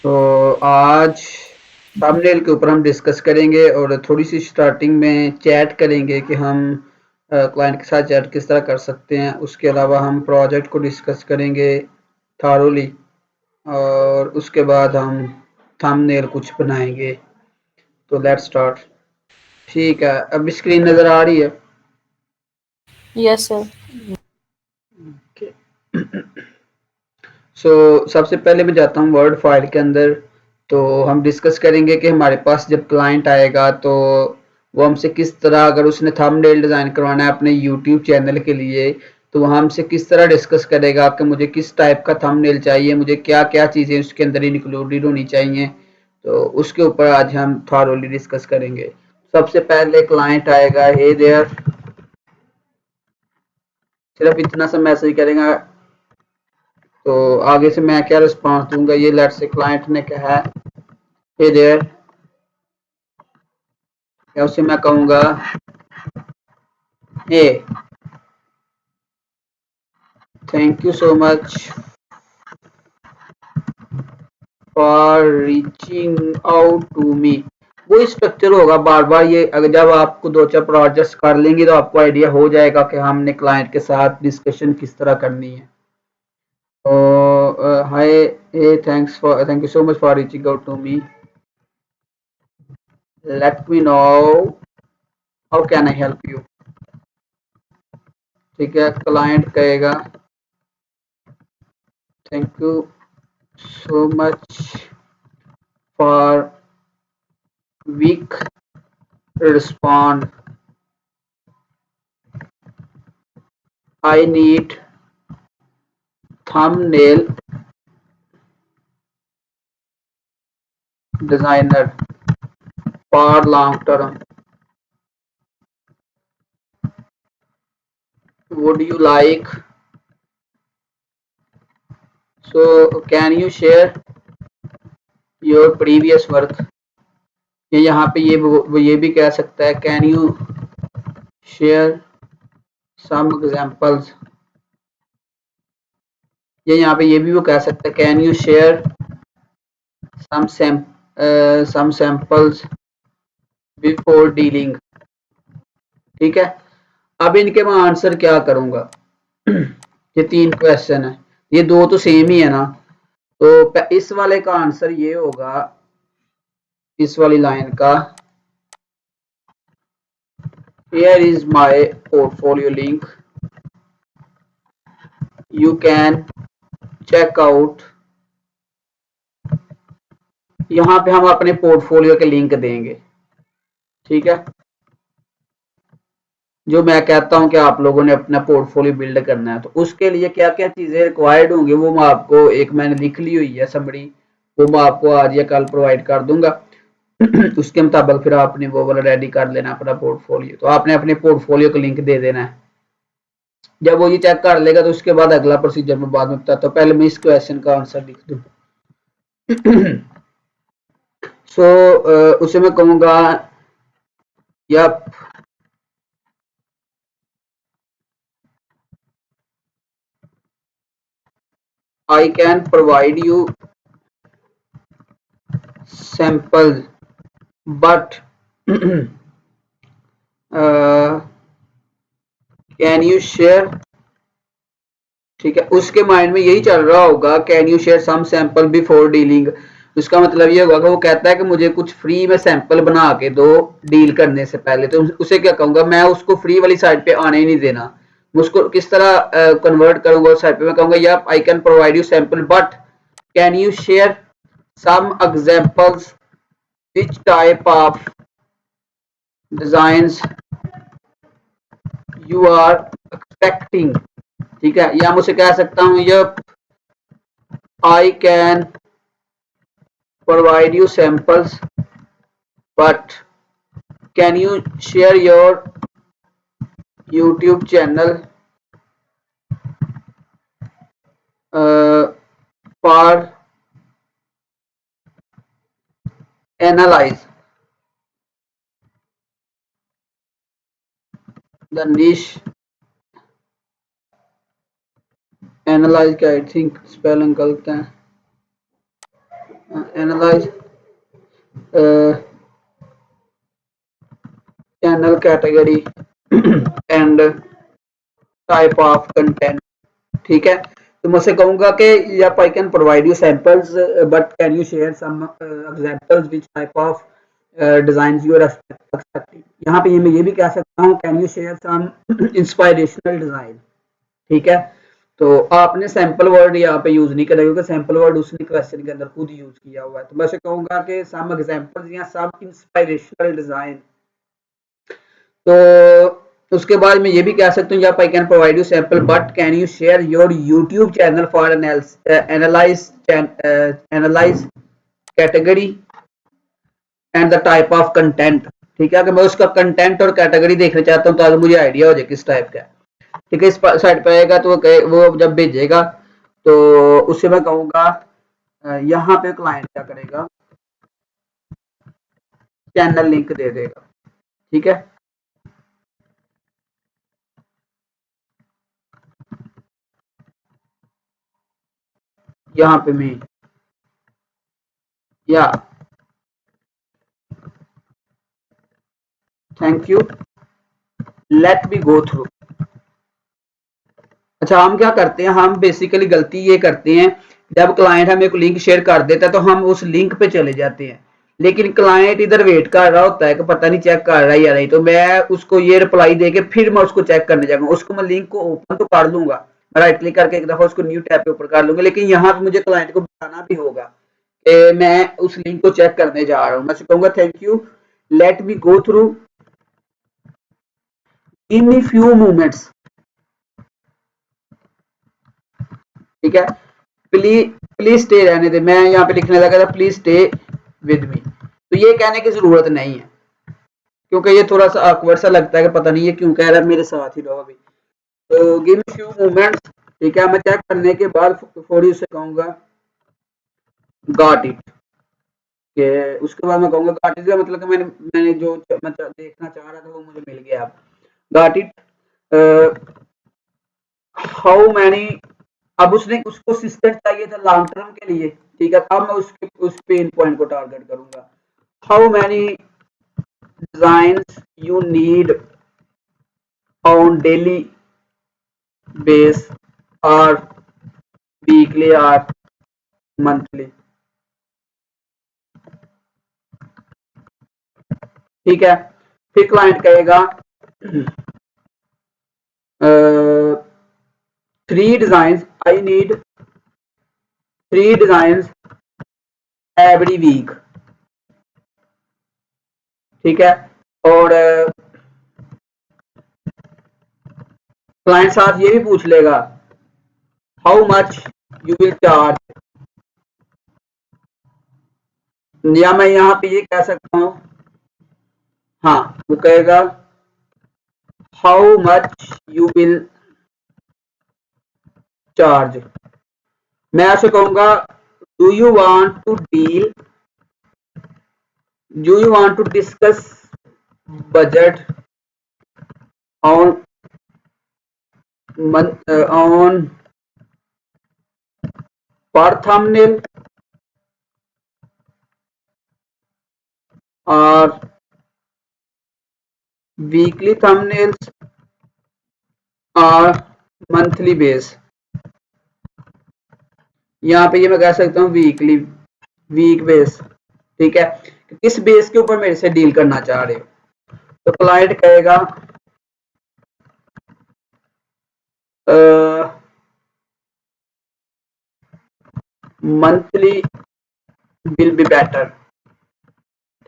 तो आज थंबनेल के ऊपर हम डिस्कस करेंगे और थोड़ी सी स्टार्टिंग में चैट करेंगे कि हम क्लाइंट के साथ चैट किस तरह कर सकते हैं। उसके अलावा हम प्रोजेक्ट को डिस्कस करेंगे थारोली और उसके बाद हम थंबनेल कुछ बनाएंगे। तो लेट्स स्टार्ट। ठीक है, अभी स्क्रीन नज़र आ रही है? Yes sir. सबसे पहले मैं जाता हूँ वर्ड फाइल के अंदर। तो हम डिस्कस करेंगे कि हमारे पास जब क्लाइंट आएगा तो वो हमसे किस तरह, अगर उसने थंबनेल डिज़ाइन करवाना है अपने यूट्यूब चैनल के लिए, तो वो हमसे किस तरह डिस्कस करेगा कि मुझे किस टाइप का थंबनेल चाहिए, मुझे क्या क्या चीज़ें उसके अंदर इंक्लूडेड होनी चाहिए। तो उसके ऊपर आज हम थॉरोली डिस्कस करेंगे। सबसे पहले क्लाइंट आएगा, हे देयर, सिर्फ इतना सा मैसेज करेगा। तो आगे से मैं क्या रिस्पॉन्स दूंगा, ये लेट से क्लाइंट ने कहा है हे देयर, या उसे मैं कहूँगा hey thank you so much for reaching out to me. वो स्ट्रक्चर होगा बार बार, ये अगर जब आपको दो चार प्रोजेक्ट्स कर लेंगे तो आपको आइडिया हो जाएगा कि हमने क्लाइंट के साथ डिस्कशन किस तरह करनी है। तो hi, hey thank you so much for reaching out to me, let me know how can I help you. ठीक है, क्लाइंट कहेगा thank you so much for week respond, I need thumbnail designer for long term, would you like, so can you share your previous work। ये यहाँ पे ये वो ये भी कह सकता है can you share some examples. ये यहाँ पे ये भी वो कह सकता है can you share some some samples before dealing. ठीक है, अब इनके मैं आंसर क्या करूंगा। ये तीन क्वेश्चन है, ये दो तो सेम ही है ना। तो इस वाले का आंसर ये होगा, इस वाली लाइन का, here is my portfolio link, you can check out। यहाँ पे हम अपने पोर्टफोलियो के लिंक देंगे। ठीक है, जो मैं कहता हूँ कि आप लोगों ने अपना पोर्टफोलियो बिल्ड करना है तो उसके लिए क्या क्या चीजें रिक्वायर्ड होंगी वो मैं आपको, एक मैंने लिख ली हुई है समरी, वो मैं आपको आज या कल प्रोवाइड कर दूंगा। उसके मुताबिक फिर आपने वो वाला रेडी कर लेना अपना पोर्टफोलियो। तो आपने अपने पोर्टफोलियो को लिंक दे देना है। जब वो ये चेक कर लेगा तो उसके बाद अगला प्रोसीजर मैं बाद में बताता हूँ, पहले मैं इस क्वेश्चन का आंसर लिख दूँ। उसे मैं कहूँगा yup, I can provide you samples, but can you share। ठीक है, उसके माइंड में यही चल रहा होगा can you share some sample before dealing. उसका मतलब ये होगा कि वो कहता है कि मुझे कुछ फ्री में सैंपल बना के दो डील करने से पहले। तो उसे क्या कहूंगा, मैं उसको फ्री वाली साइड पे आने ही नहीं देना। उसको किस तरह कन्वर्ट करूंगा उस साइड पे, मैं कहूंगा या I can provide you sample but can you share some examples which type of designs you are expecting। ठीक है, या मुझे कह सकता हूँ ये I can provide you samples but can you share your YouTube channel for analyze the niche। Analyse का I think spelling गलत है, analyse channel category and type of content। ठीक है, तो मैं कहूंगा कि yep I can provide you samples but can you share some examples which type of designs you are expecting। यहाँ पे मैं ये भी कह सकता हूँ can you share some inspirational design। ठीक है, तो आपने सैंपल वर्ड यहाँ पे यूज नहीं करेगा क्योंकि सैंपल वर्ड उसने क्वेश्चन के अंदर खुद यूज किया हुआ है। तो मैं कहूंगा कि सम एग्जांपल्स या सम इंस्पिरेशनल डिजाइन। तो उसके बाद मैं ये भी कह सकता हूँ आप I can provide you sample but can you share your YouTube channel for analyse category and the type of content. ठीक है, अगर मैं उसका कंटेंट और कैटेगरी देखना चाहता हूँ ताकि मुझे आइडिया हो जाए किस टाइप का है। ठीक है, इस साइड पे आएगा तो वो जब भेजेगा तो उससे मैं कहूँगा यहाँ पे क्लाइंट क्या करेगा, चैनल लिंक दे देगा। ठीक है, यहाँ पे मैं या thank you let me go through. अच्छा, हम क्या करते हैं, हम बेसिकली गलती ये करते हैं जब क्लाइंट हमें कोई लिंक शेयर कर देता है तो हम उस लिंक पे चले जाते हैं, लेकिन क्लाइंट इधर वेट कर रहा होता है कि पता नहीं चेक कर रहा है या नहीं, तो मैं उसको ये रिप्लाई देके फिर मैं उसको चेक करने जाऊंगा। उसको मैं लिंक को ओपन तो कर लूंगा, राइट क्लिक करके एक दफा उसको न्यू टैब पे ऊपर कर लूंगा, लेकिन यहाँ पे मुझे क्लाइंट को बताना भी होगा कि मैं उस लिंक को चेक करने जा रहा हूँ। मैं कहूंगा thank you let me go through in a few moments. ठीक है, प्लीज प्लीज स्टे रहने दे, मैं यहाँ पे लिखने लगा था प्लीज स्टे विद मी, तो ये कहने की जरूरत नहीं है क्योंकि ये थोड़ा सा awkward सा लगता है कि पता नहीं ये क्यों कह रहा है मेरे साथ ही रहो अभी। तो गिव मी फ्यू मोमेंट्स। ठीक है, मैं चेक करने के बाद थोड़ी उससे कहूंगा गॉट इट, कि उसके बाद मैं कहूंगा गॉट इट का मतलब कि मैंने जो मैं देखना चाह रहा था वो मुझे मिल गया। अब गॉट इट हाउ मैनी, अब उसने उसको असिस्टेंट चाहिए था लॉन्ग टर्म के लिए। ठीक है, अब मैं उसके उस पेन पॉइंट को टारगेट करूंगा। How many designs you need on daily base और वीकली और मंथली। ठीक है, फिर क्लाइंट कहेगा 3 designs, I need 3 designs every week. ठीक है, और क्लाइंट साथ ये भी पूछ लेगा how much you will charge, या मैं यहाँ पे ये कह सकता हूँ, हाँ वो कहेगा how much you will charge. मैं ऐसे कहूंगा do you want to deal, do you want to discuss budget on on per thumbnail or weekly thumbnails or monthly base। यहाँ पे ये मैं कह सकता हूँ वीकली, वीक बेस। ठीक है, किस बेस के ऊपर मेरे से डील करना चाह रहे हो, तो क्लाइंट कहेगा मंथली विल बी बेटर।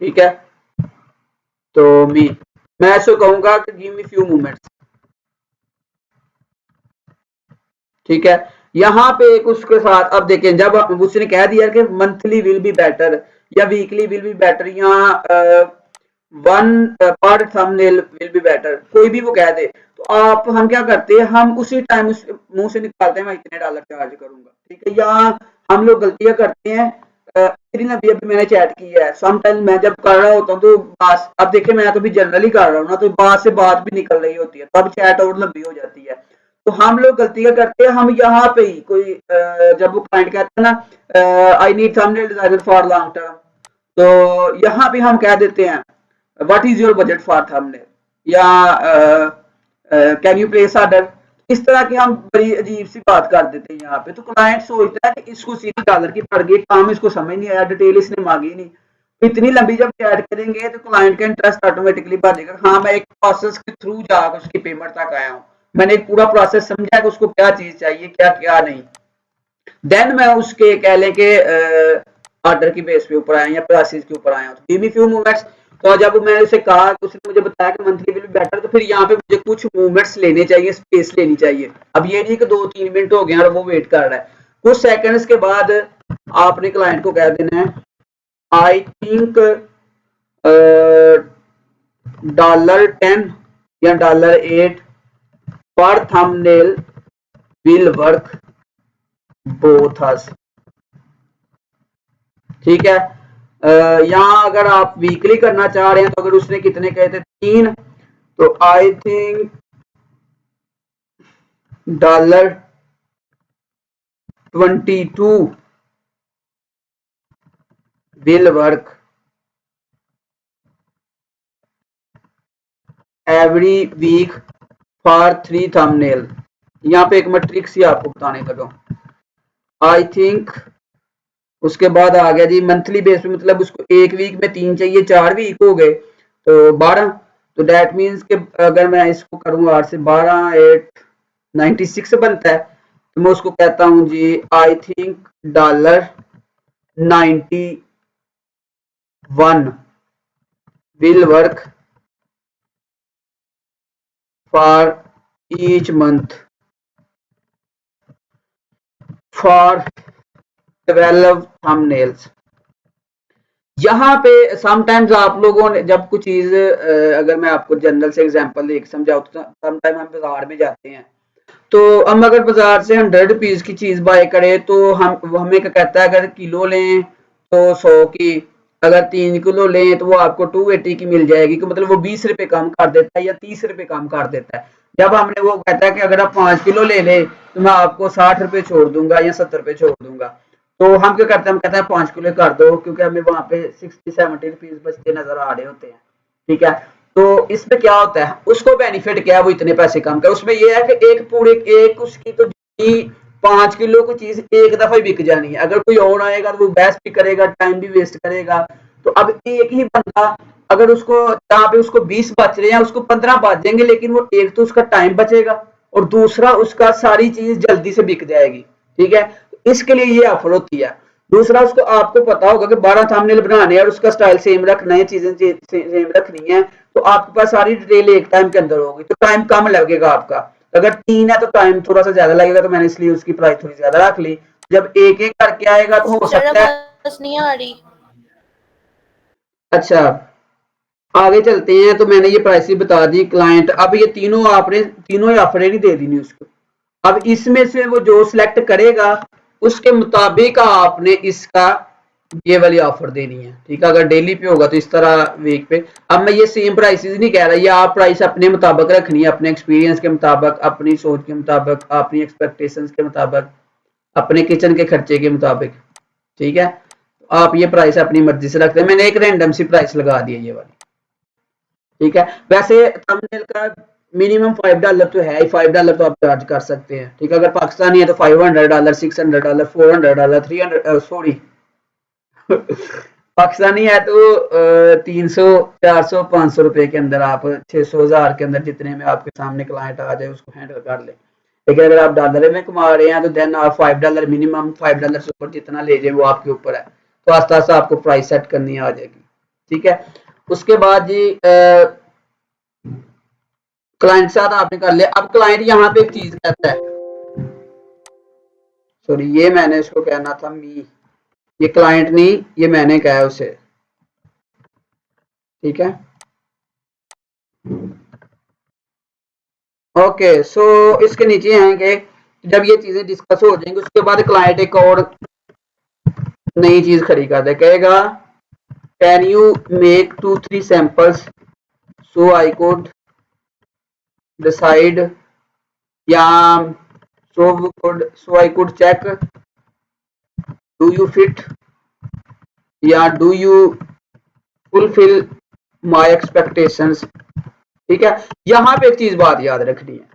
ठीक है, तो मैं ऐसे कहूंगा कि गिव मी फ्यू मोमेंट्स। ठीक है, यहाँ पे एक उसके साथ अब देखें जब उसने कह दिया कि मंथली विल बी बेटर या वीकली विल बी बेटर या वन पर थंबनेल विल बी बेटर, कोई भी वो कह दे तो आप हम क्या करते हैं, हम उसी टाइम उस मुंह से निकालते हैं मैं इतने डॉलर चार्ज करूंगा। ठीक है, या हम लोग गलतियां करते हैं, अभी अभी मैंने चैट किया है, समटाइम मैं जब कर रहा होता हूँ तो बात, अब देखिए मैं तो भी जनरली कर रहा हूँ ना, तो बात से बात भी निकल रही होती है, तब चैट और लंबी हो जाती है। तो हम लोग गलती क्या करते हैं, हम यहाँ पे ही कोई जब वो क्लाइंट कहता है ना आई need thumbnail designer for long term, तो यहाँ पे हम कह देते हैं what is your budget for thumbnail, या कैन यू प्लेस ऑर्डर। इस तरह की हम बड़ी अजीब सी बात कर देते हैं यहाँ पे, तो क्लाइंट सोचता है कि इसको सीधी डॉलर की पड़ गई, काम इसको समझ नहीं आया, डिटेल इसने मांगी नहीं। इतनी लंबी जब ऐड करेंगे तो क्लाइंट का इंटरेस्ट ऑटोमेटिकली बढ़ेगा। हाँ, मैं एक प्रोसेस के थ्रू जाकर उसकी पेमेंट तक आया हूँ, मैंने एक पूरा प्रोसेस समझा कि उसको क्या चीज चाहिए, क्या क्या नहीं, देन मैं उसके कह लें कि ऑर्डर की बेस पे ऊपर आया या प्राइसेस के ऊपर आया हूँ। Give me few movements. तो जब मैंने उसे कहा, उसने मुझे बताया कि मंथली विल बी बेटर, तो फिर यहाँ पे मुझे कुछ मूवमेंट्स लेने चाहिए, स्पेस लेनी चाहिए। अब ये नहीं कि 2-3 मिनट हो गए और वो वेट कर रहा है, कुछ सेकंड्स के बाद आपने क्लाइंट को कह देना है आई थिंक $10 या $8 पर थंबनेल विल वर्क बोथ अस। ठीक है, यहाँ अगर आप वीकली करना चाह रहे हैं तो अगर उसने कितने कहे थे 3, तो I think $22 will work every week for 3 thumbnail. यहाँ पे एक मैं ट्रिक्स ही आपको बताने लगा। आई थिंक उसके बाद आ गया जी मंथली बेस पे, मतलब उसको एक वीक में 3 चाहिए, 4 वीक हो गए तो 12, तो डेट मीन्स कि अगर मैं इसको करूँ 8 से 12 8 96 बनता है, तो मैं उसको कहता हूँ जी I think $91 will work for each month for 12 thumbnails. यहाँ पे समटाइम्स आप लोगों ने जब कुछ चीज अगर मैं आपको जनरल से एग्जांपल एक समझाऊँ, तो समटाइम हम बाजार में जाते हैं, तो हम अगर बाजार से 100 रुपीज की चीज बाय करें तो हम वो हमें क्या कहता है, अगर किलो लें तो 100 की, अगर 3 किलो लें तो वो आपको 280 की मिल जाएगी, कि मतलब वो 20 रुपए कम कर देता है या 30 रुपए कम कर देता है। जब हमने वो कहता है कि अगर आप 5 किलो ले लें तो मैं आपको 60 रुपए छोड़ दूंगा या 70 रुपए छोड़ दूंगा, तो हम क्या करते हैं, हम कहते हैं 5 किलो कर दो, क्योंकि हमें वहां पे 60-70 रुपीज बचते नजर आ रहे होते हैं। ठीक है, तो इसमें क्या होता है, उसको बेनिफिट क्या है, वो इतने पैसे कम कर, उसमें ये है कि एक पूरे एक उसकी तो 5 किलो की चीज एक दफा ही बिक जानी है, अगर कोई और आएगा तो वो बहस भी करेगा, टाइम भी वेस्ट करेगा। तो अब एक ही बंदा, अगर उसको जहाँ पे उसको 20 बच रहे हैं उसको 15 बच जाएंगे, लेकिन वो एक तो उसका टाइम बचेगा और दूसरा उसका सारी चीज जल्दी से बिक जाएगी। ठीक है, इसके लिए ये ऑफर होती है। दूसरा, उसको आपको पता होगा कि 12 थंबनेल बनाने हैं और उसका स्टाइल सेम रखना है, चीजें सेम रखनी है, तो आपके पास सारी डिटेल एक टाइम के अंदर होगी, तो टाइम कम लगेगा आपका। अगर 3 है तो टाइम थोड़ा सा ज्यादा लगेगा, तो मैंने इसलिए उसकी प्राइस थोड़ी ज्यादा रख ली। जब एक एक करके आएगा तो हो सर सकता है। आवाज नहीं आ रही। अच्छा, आगे चलते हैं, तो मैंने ये प्राइस बता दी क्लाइंट। अब ये तीनों आपने तीनों ही ऑफर नहीं दे दी उसको। अब इसमें से वो जो सिलेक्ट करेगा उसके मुताबिक आपने इसका ये वाली ऑफर देनी है। ठीक है, अगर डेली पे होगा तो इस तरह वीक पे। अब मैं ये सेम प्राइसेस नहीं कह रहा, ये आप प्राइस अपने मुताबिक रखनी है, अपने एक्सपीरियंस के मुताबिक, अपनी सोच के मुताबिक, अपनी एक्सपेक्टेशंस के मुताबिक, अपने किचन के खर्चे के मुताबिक। ठीक है, तो आप ये प्राइस अपनी मर्जी से रखते हैं, मैंने एक रैंडम सी प्राइस लगा दी है ये वाली। ठीक है, वैसे थंबनेल का मिनिमम $5 तो है ही, $5 तो आप चार्ज कर सकते हैं। ठीक है, अगर पाकिस्तानी है तो $500, $600, $400, 300, सॉरी पाकिस्तानी है तो 300, 400, 500 रुपए के अंदर आप 600, 1000 के अंदर जितने में आपके सामने क्लाइंट आ जाए उसको हैंडल कर ले। लेकिन अगर आप डॉलर में कमा रहे हैं तो देन आप $5 मिनिमम, $5 से ऊपर जितना ले जाए वो आपके ऊपर है, तो आस्ता आस्ता आपको प्राइस सेट करनी आ जाएगी। ठीक है, उसके बाद जी क्लाइंट साथ आपने कर लिया। अब क्लाइंट यहाँ पे एक चीज कहता है, सॉरी ये मैंने इसको कहना था मी, ये क्लाइंट नहीं, ये मैंने कहा है उसे। ठीक है, ओके, सो इसके नीचे आएंगे, जब ये चीजें डिस्कस हो जाएंगी उसके बाद क्लाइंट एक और नई चीज खड़ी कर दे, कहेगा can you make 2-3 samples so I could decide या so I could check do you fit या do you fulfill my expectations। ठीक है, यहाँ पे एक चीज बात याद रखनी है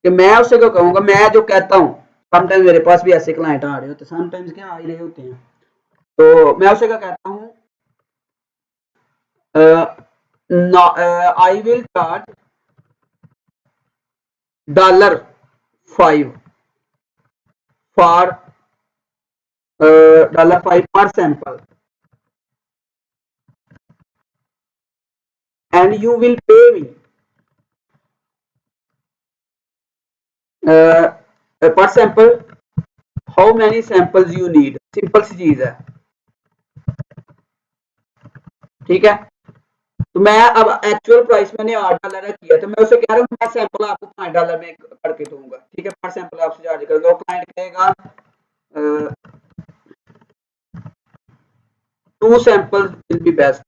कि मैं उससे क्या कहूंगा, मैं जो कहता हूँ, समटाइम मेरे पास भी ऐसे क्लाइंट आ रहे होते हैं, समटाइम्स क्या आ ही रहे होते हैं, तो मैं उससे क्या कहता हूँ, आई विल चार्ज $5 फॉर $5 पर sample and you will pay me per sample how many samples you need। Simple सी चीज है, ठीक है। तो मैं अब एक्चुअल प्राइस मैंने $8 किया, तो मैं उसे कह रहा हूँ मैं सैंपल आपको $5 में करके दूंगा, ठीक है, पर सैंपल आपसे चार्ज करूंगा। वो क्लाइंट कहेगा 2 सैंपल्स विल बी बेस्ट।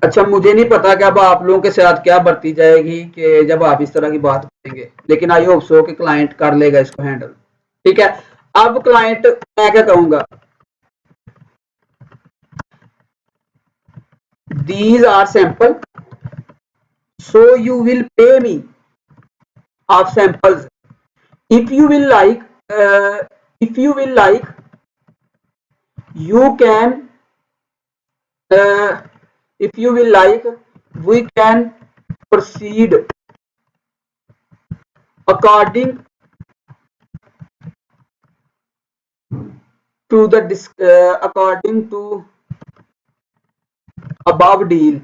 अच्छा, मुझे नहीं पता कि अब आप लोगों के साथ क्या बढ़ती जाएगी कि जब आप इस तरह की बात करेंगे, लेकिन आई होप सो कि क्लाइंट कर लेगा इसको हैंडल, ठीक है। अब क्लाइंट मैं क्या कहूंगा, these are sample so you will pay me of samples if you will like uh, if you will like you can if you will like we can proceed according to the according to above deal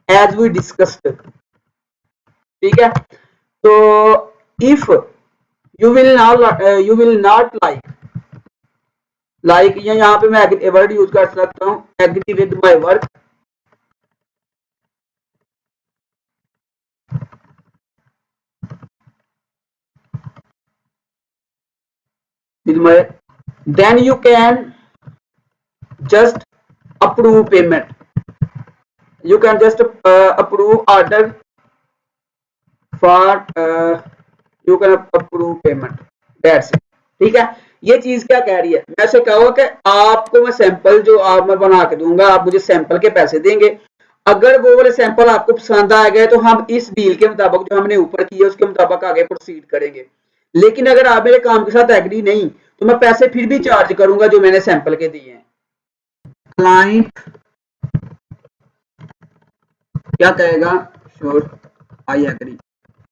as we discussed, ठीक है। तो if you will not like या यहाँ पे मैं word use कर सकता हूँ agree with my work, with my then you can just approve payment, you can just approve order for you can approve payment, that's it, ठीक है। ये चीज क्या कह रही है, मैं ऐसे कहूँगा कि आपको मैं सैंपल जो आप मैं बना के दूंगा, आप मुझे सैंपल के पैसे देंगे, अगर वो वाले सैंपल आपको पसंद आ गए तो हम इस डील के मुताबिक जो हमने ऊपर किया उसके मुताबिक आगे प्रोसीड करेंगे। लेकिन अगर आप मेरे काम के साथ एग्री नहीं तो मैं पैसे फिर भी चार्ज करूंगा जो मैंने सैंपल के दिए हैं। क्लाइंट क्या कहेगा, sure I agree,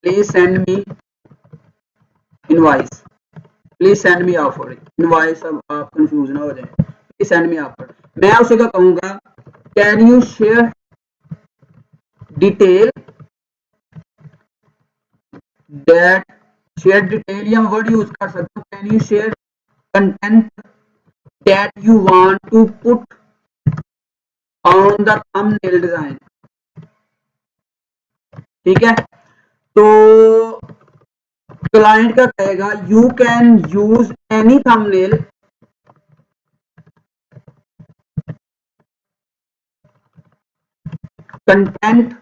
please send me invoice, please send me offer invoice, अब आप कंफ्यूज ना हो जाए, प्लीज सेंड मी ऑफर। मैं उसे क्या कहूंगा, can you share detail that, share detail या वर्ड यूज कर सकता हूँ, can you share content that you want to put on the thumbnail design, ठीक है। तो क्लाइंट का कहेगा you can use any thumbnail content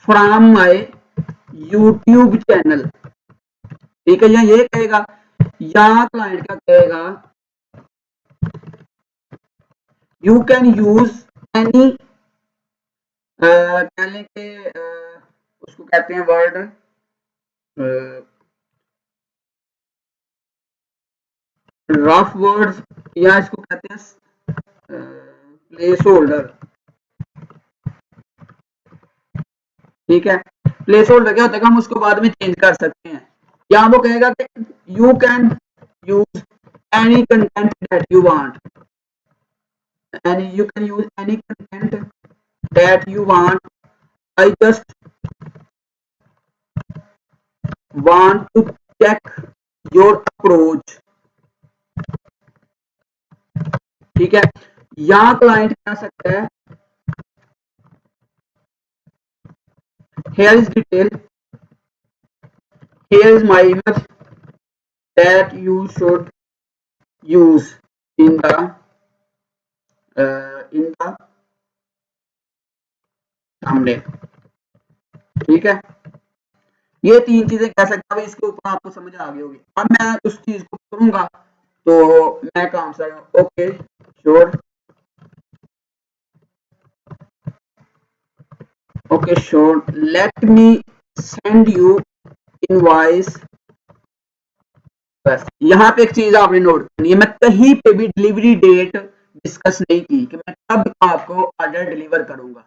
from my YouTube channel, ठीक है। या ये कहेगा, या क्लाइंट का कहेगा यू कैन यूज एनी कह लें कि उसको कहते हैं वर्ड रफ वर्ड्स, या इसको कहते हैं प्लेस होल्डर, ठीक है। प्लेस होल्डर क्या होता है, हम उसको बाद में चेंज कर सकते हैं। या वो कहेगा कि you can use any content that you want, any you can use any content that you want, I just want to check your approach, ठीक है। यहाँ क्लाइंट कह सकता है here is detail, here is my image that you should use in the सामने, ठीक है। ये तीन चीजें कह सकता हूँ, इसके ऊपर आपको समझ आ गई होगी। अब मैं उस चीज को करूंगा तो मैं काम से okay sure, okay sure, let me send you invoice. बस यहाँ पे एक चीज आपने नोट करनी है, मैं कहीं पे भी डिलीवरी डेट डिस्कस नहीं की कि मैं कब आपको ऑर्डर डिलीवर करूंगा,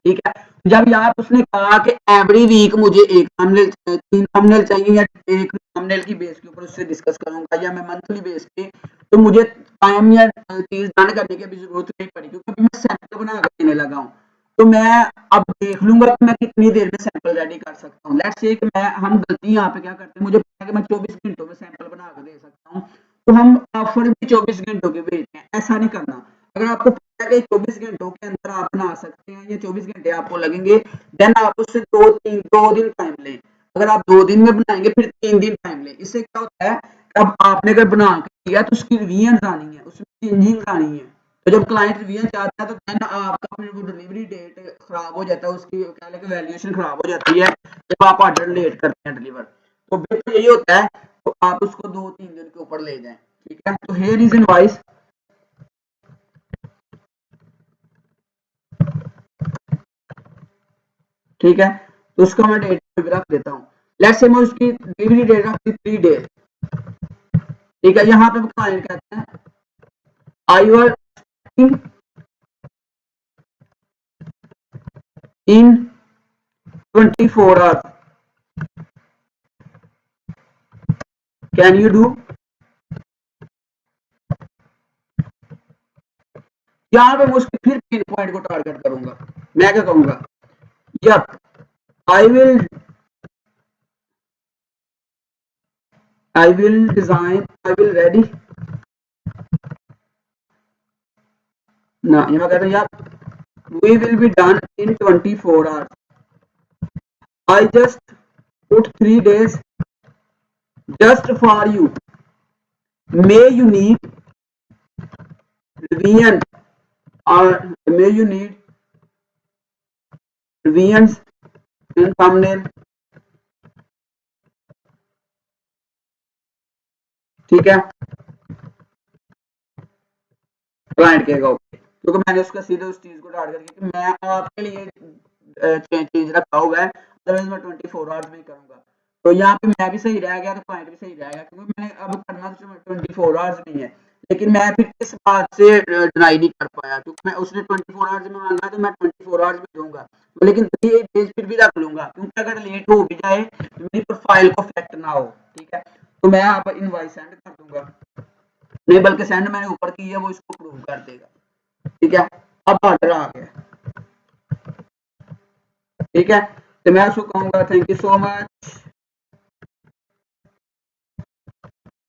ठीक है। जब आप उसने कहा कि एवरी वीक मुझे एक थंबनेल, 3 थंबनेल चाहिए या एक थंबनेल की बेस के ऊपर उससे डिस्कस करूंगा या मैं मंथली बेस पे, तो मुझे टाइम या चीज डन करने की भी जरूरत नहीं पड़ी, क्योंकि अभी मैं सैंपल बना कर देने लगा हूँ। तो मैं अब देख लूंगा कि मैं कितनी देर में सैंपल रेडी कर सकता हूँ। लेट्स से कि मैं हम गलती यहाँ पे क्या करते हैं, मुझे पता है कि मैं 24 घंटों में सैंपल बना कर दे सकता हूँ, तो हम ऑफर भी 24 घंटों के भेजते हैं। ऐसा नहीं करना। अगर आपको पता है कि 24 घंटों के अंदर आप बना सकते हैं या 24 घंटे आपको लगेंगे, देन आप उससे 2 दिन टाइम लें। अगर आप 2 दिन में बनाएंगे फिर 3 दिन टाइम लें। इससे क्या होता है, अब आपने अगर बना के दिया तो उसकी रिवीजन आनी है, उसमें चेंजिंग आनी है। तो जब क्लाइंट रिवीजन चाहता है तो देन आपका फिर वो डिलीवरी डेट खराब हो जाता है, उसकी क्या लेके वैल्यूएशन खराब हो जाती है जब आप ऑर्डर लेट करते हैं डिलीवर। तो बेहतर यही होता है, तो आप उसको 2-3 दिन के ऊपर ले जाएं, ठीक है। तो हियर इज इनवॉइस, ठीक है। तो उसका मैं डेट रख देता हूँ। लेट्स से मैं उसकी डिलीवरी डेट रखती 3 डेज, ठीक है। यहाँ पे क्लाइंट कहते हैं आई वर इन 24 आवर्स, कैन यू डू। यहाँ पे मैं उसके फिर पिन पॉइंट को टारगेट करूंगा। मैं क्या कहूंगा, yep I will, I will design, I will ready ना, ये मैं कहता हूँ यार we will be done in 24 hours, I just put 3 days just for you, may you need revision or may you need revisions in thumbnail, ठीक है। Client कहेगा okay, क्योंकि मैंने उसका सीधे उस चीज को टारगेट करके कि मैं आपके लिए चीज रखा हुआ है, अदरवाइज मैं 24 आवर्स में करूंगा। तो यहाँ पे मैं भी सही रह गया तो क्लाइंट भी सही रहेगा, क्योंकि मैंने अब करना तो 24 आवर्स नहीं है, लेकिन मैं फिर इस बात से डिनाई नहीं कर पाया, क्योंकि मैं उसने 24 आवर्स में मांगा तो मैं 24 आवर्स में दूंगा, लेकिन 3 डेज फिर भी रख लूंगा, क्योंकि अगर लेट हो भी जाए तो मेरी प्रोफाइल को इफेक्ट ना हो, ठीक है। तो मैं आप इनवॉइस सेंड कर दूंगा, नहीं बल्कि सेंड मैंने ऊपर की है वो इसको प्रूव कर देगा, ठीक है। अब ऑर्डर आ गया, ठीक है। तो मैं उसको कहूंगा thank you so much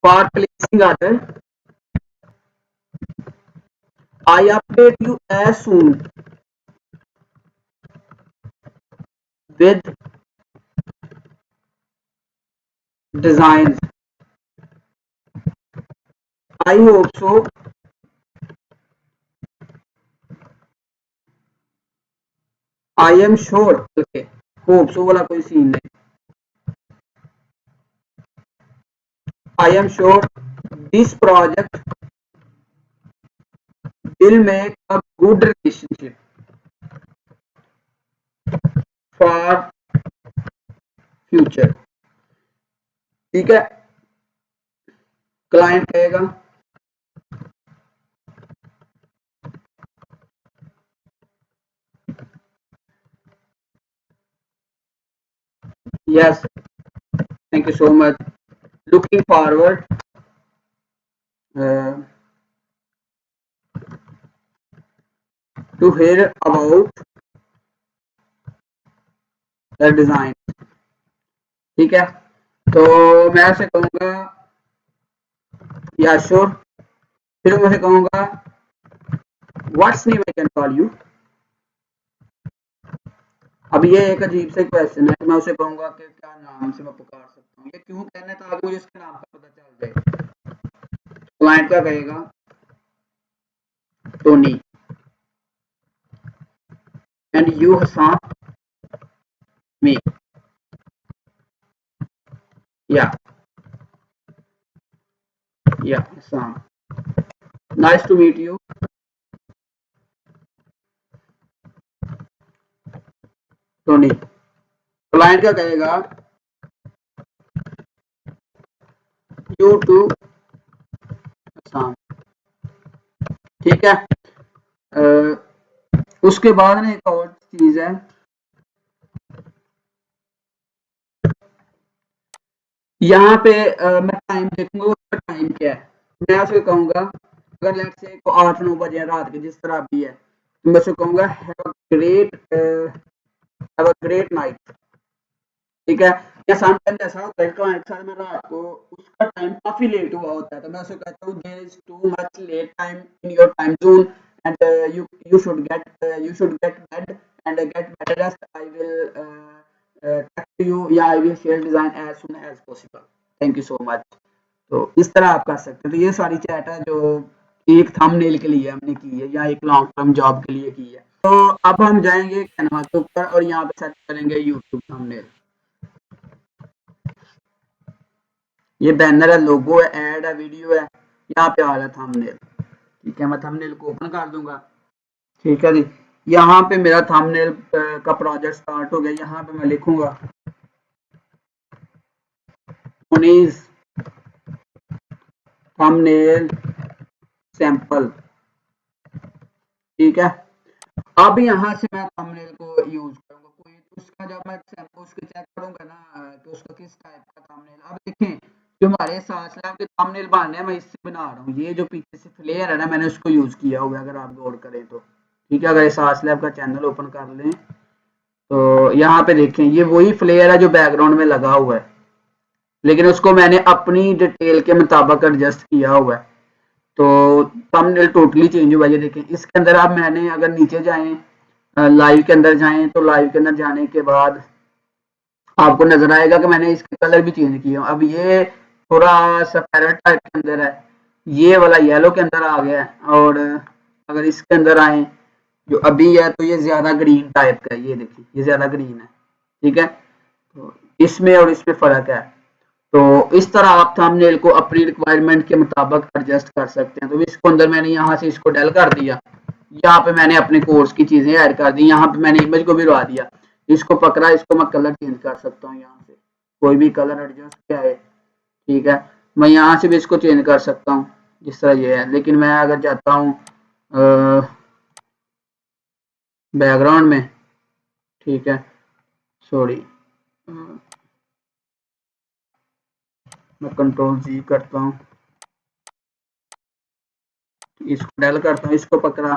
for placing order, I update you as soon with design, I hope so, I am sure, okay hope so वाला कोई सीन नहीं, I am sure this project will make a good relationship for future, ठीक है। Client कहेगा yes thank you so much, looking forward to hear about the design, ठीक है। तो मैं ऐसे कहूंगा या श्योर, फिर मैं कहूंगा what's name I can call you. अब ये एक अजीब से क्वेश्चन है, मैं उसे कहूंगा कि क्या नाम से मैं पुकार सकता हूँ, ये क्यों कहना है ताकि मुझे इसके नाम का पता चल जाए। क्लाइंट क्या कहेगा, टोनी, एंड यू हसान, या Sam, nice to meet you. Tony. Client क्या कहेगा, यू टू Sam, ठीक है। उसके बाद ना एक और चीज है, यहाँ पे मैं टाइम देखूंगा, उसका टाइम क्या है। मैं उसे कहूंगा, अगर लेट्स से 8-9 बजे रात के, जिस तरह अभी है, तो मैं उसे कहूंगा हैव अ ग्रेट नाइट, ठीक है। या समटाइम्स ऐसा होता है क्लाइंट के साथ में रात को उसका टाइम काफी लेट हुआ होता है, तो मैं उसे कहता हूँ there is too much late time in your time zone and you should get bed and get better rest, I will text you या I will share design as soon as possible, thank you so much. तो इस तरह आप कर सकते हैं। तो ये सारी चैट है जो एक थंबनेल के लिए हमने की है या एक लॉन्ग टर्म जॉब के लिए की है। तो अब हम जाएंगे कैनवा के ऊपर और यहाँ पे सेट करेंगे यूट्यूब थंबनेल। ये बैनर है, लोगो है, ऐड है, वीडियो है, यहाँ पे आ रहा है थंबनेल, ठीक है। मैं थंबनेल को ओपन कर दूंगा, ठीक है जी। यहाँ पे मेरा थंबनेल का प्रोजेक्ट स्टार्ट हो गया। यहाँ पे मैं लिखूंगा मोनीज थंबनेल सैंपल, ठीक है। अब यहाँ से मैं थंबनेल को यूज करूंगा, कोई उसका जब मैं उसको चेक करूंगा ना कि उसका किस टाइप का थंबनेल। अब देखें जो हमारे साथ लैब के थंबनेल बनने हैं, मैं इससे बना रहा हूँ। ये जो पीछे से फ्लेयर है ना, मैंने उसको यूज किया हुआ है, अगर आप गौर करें तो, ठीक है। अगर सास लैब का चैनल ओपन कर लें तो यहाँ पे देखें ये वही फ्लेयर है जो बैकग्राउंड में लगा हुआ है, लेकिन उसको मैंने अपनी डिटेल के मुताबिक एडजस्ट किया हुआ है। तो थंबनेल टोटली चेंज हुआ है। ये देखें इसके अंदर, अब मैंने अगर नीचे जाएं, लाइव के अंदर जाएं, तो लाइव के अंदर जाने के बाद आपको नजर आएगा कि मैंने इसके कलर भी चेंज किए। अब ये थोड़ा सा पैरेट टाइप के अंदर है, ये वाला येलो के अंदर आ गया है। और अगर इसके अंदर आए जो अभी है, तो ये ज्यादा ग्रीन टाइप का है। ये देखिए ये ज्यादा ग्रीन है, ठीक है। तो इसमें और इसमें फर्क है। तो इस तरह आप थंबनेल को अपनी रिक्वायरमेंट के मुताबिक एडजस्ट कर सकते हैं। तो इसको अंदर मैंने यहाँ से इसको डेल कर दिया, यहाँ पे मैंने अपने कोर्स की चीजें ऐड कर दी, यहाँ पे मैंने इमेज को भी लगा दिया, इसको पकड़ा, इसको मैं कलर चेंज कर सकता हूँ, यहाँ से कोई भी कलर एडजस्ट किया है, ठीक है। मैं यहाँ से भी इसको चेंज कर सकता हूँ जिस तरह ये है। लेकिन मैं अगर चाहता हूँ बैकग्राउंड में, ठीक है, सॉरी, मैं कंट्रोल जी करता हूँ, इसको डेल करता हूँ, इसको पकड़ा,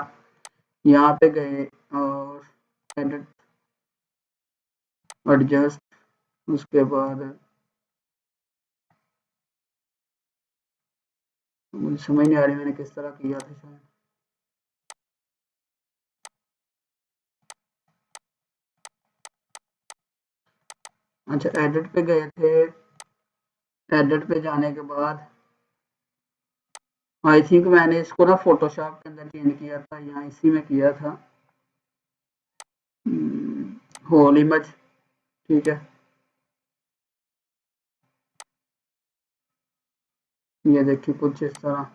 यहाँ पे गए और एडिट एडजस्ट, उसके बाद मुझे समझ नहीं आ रही मैंने किस तरह किया था शायद। अच्छा एडिट पे गए थे, एडिट पे जाने के बाद आई थिंक मैंने इसको ना फोटोशॉप के अंदर चेंज किया था, यहाँ इसी में किया था, होल इमेज, ठीक है। ये देखिए कुछ इस तरह,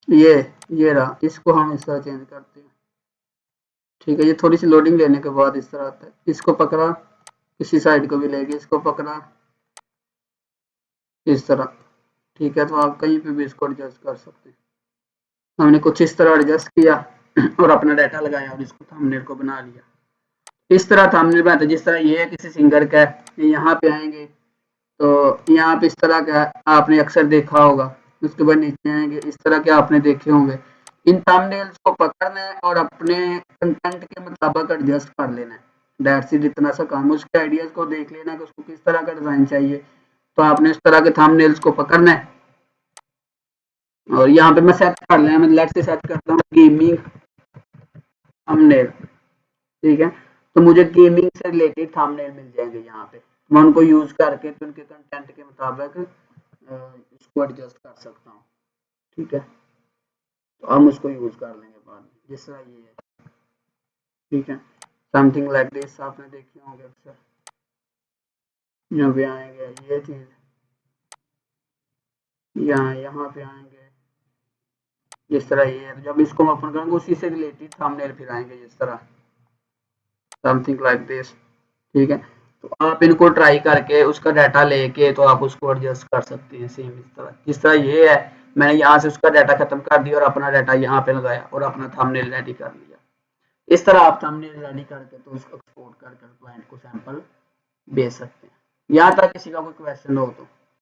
ये रहा, इसको हम इस तरह चेंज करते हैं, ठीक है। ये थोड़ी सी लोडिंग लेने के बाद इस तरह आता है। इसको पकड़ा, किसी साइड को भी लेके इसको पकड़ा इस तरह, ठीक है। तो आप कहीं पे भी इसको एडजस्ट कर सकते हैं। हमने कुछ इस तरह एडजस्ट किया और अपना डाटा लगाया और इसको थंबनेल को बना लिया। इस तरह थंबनेल बनाते हैं। जिस तरह ये है किसी सिंगर का है, यहाँ पे आएंगे तो यहाँ पे इस तरह का आपने अक्सर देखा होगा। उसके बाद नीचे आएंगे, इस तरह के आपने देखे होंगे। इन थंबनेल्स को पकड़ना है और अपने कंटेंट के मुताबिक एडजस्ट कर लेना है। दैट्स इट, इतना सा काम। उसके आइडियाज को देख लेना कि उसको किस तरह का डिजाइन चाहिए, तो आपने इस तरह के थंबनेल्स को पकड़ना है और यहाँ पे मैं सेट कर लेना। मैं लेट्स से सेट करता हूँ गेमिंग थंबनेल, ठीक है। तो मुझे गेमिंग से रिलेटेड थंबनेल मिल जाएंगे यहाँ पे। मैं उनको यूज करके तो उनके कंटेंट के मुताबिक इसको एडजस्ट कर सकता हूँ, ठीक है। तो हम उसको यूज कर लेंगे बाद में, जिस तरह ये है, ठीक है। समथिंग लाइक दिस आपने देखे होंगे अक्सर। यहाँ पे आएंगे ये चीज, यहाँ पे आएंगे जिस तरह ये, जब इसको हम ओपन करेंगे उसी से रिलेटेड थंबनेल फिर आएंगे जिस तरह, समथिंग लाइक दिस। ठीक है, तो आप इनको ट्राई करके उसका डाटा लेके तो आप उसको एडजस्ट कर सकते हैं सेम इस तरह, जिस तरह ये है मैंने यहाँ से उसका डाटा खत्म कर दिया और अपना डाटा यहाँ पे लगाया और अपना थंबनेल रेडी कर लिया। इस तरह आप थंबनेल रेडी करके तो उसको एक्सपोर्ट कर क्लाइंट को सैंपल भेज सकते हैं। यहाँ तक किसी का कोई क्वेश्चन हो तो